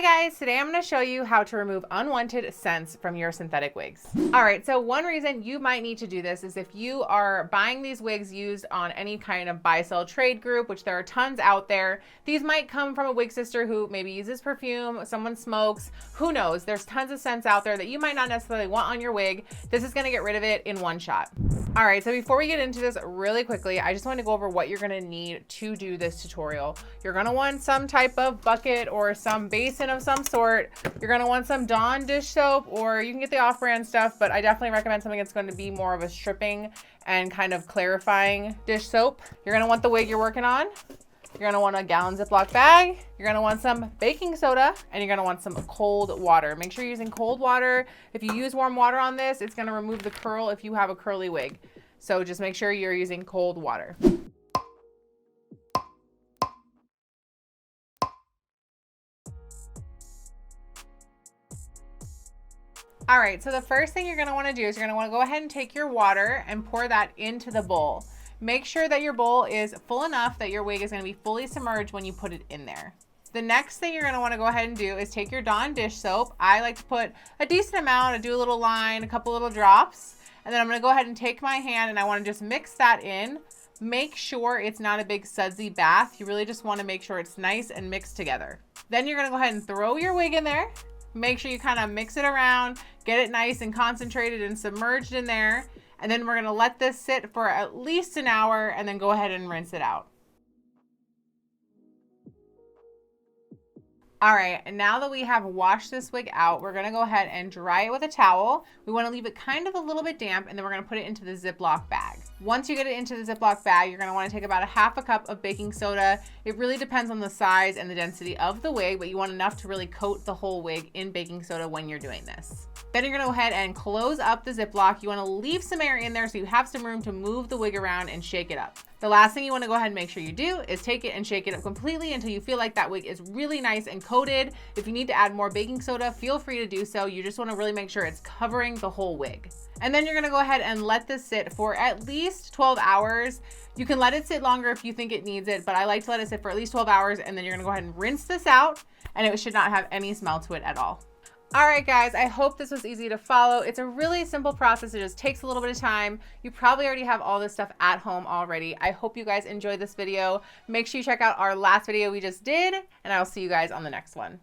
Hi guys, today I'm going to show you how to remove unwanted scents from your synthetic wigs. All right, so one reason you might need to do this is if you are buying these wigs used on any kind of buy-sell trade group, which there are tons out there. These might come from a wig sister who maybe uses perfume, someone smokes, who knows? There's tons of scents out there that you might not necessarily want on your wig. This is going to get rid of it in one shot. All right, so before we get into this really quickly, I just want to go over what you're going to need to do this tutorial. You're going to want some type of bucket or some basin of some sort. You're going to want some Dawn dish soap, or you can get the off-brand stuff, but I definitely recommend something that's going to be more of a stripping and kind of clarifying dish soap. You're going to want the wig you're working on. You're going to want a gallon Ziploc bag. You're going to want some baking soda, and you're going to want some cold water. Make sure you're using cold water. If you use warm water on this, it's going to remove the curl if you have a curly wig. So just make sure you're using cold water. All right, so the first thing you're going to want to do is you're going to want to go ahead and take your water and pour that into the bowl. Make sure that your bowl is full enough that your wig is going to be fully submerged when you put it in there. The next thing you're going to want to go ahead and do is take your Dawn dish soap. I like to put a decent amount. I do a little line, a couple little drops, and then I'm going to go ahead and take my hand and I want to just mix that in. Make sure it's not a big sudsy bath. You really just want to make sure it's nice and mixed together. Then you're going to go ahead and throw your wig in there. Make sure you kind of mix it around, get it nice and concentrated and submerged in there. And then we're going to let this sit for at least an hour and then go ahead and rinse it out. All right, and now that we have washed this wig out, we're gonna go ahead and dry it with a towel. We wanna leave it kind of a little bit damp, and then we're gonna put it into the Ziploc bag. Once you get it into the Ziploc bag, you're gonna wanna take about a half a cup of baking soda. It really depends on the size and the density of the wig, but you want enough to really coat the whole wig in baking soda when you're doing this. Then you're gonna go ahead and close up the Ziploc. You wanna leave some air in there so you have some room to move the wig around and shake it up. The last thing you wanna go ahead and make sure you do is take it and shake it up completely until you feel like that wig is really nice and coated. If you need to add more baking soda, feel free to do so. You just wanna really make sure it's covering the whole wig. And then you're gonna go ahead and let this sit for at least 12 hours. You can let it sit longer if you think it needs it, but I like to let it sit for at least 12 hours, and then you're gonna go ahead and rinse this out, and it should not have any smell to it at all. All right, guys, I hope this was easy to follow. It's a really simple process. It just takes a little bit of time. You probably already have all this stuff at home already. I hope you guys enjoyed this video. Make sure you check out our last video we just did, and I'll see you guys on the next one.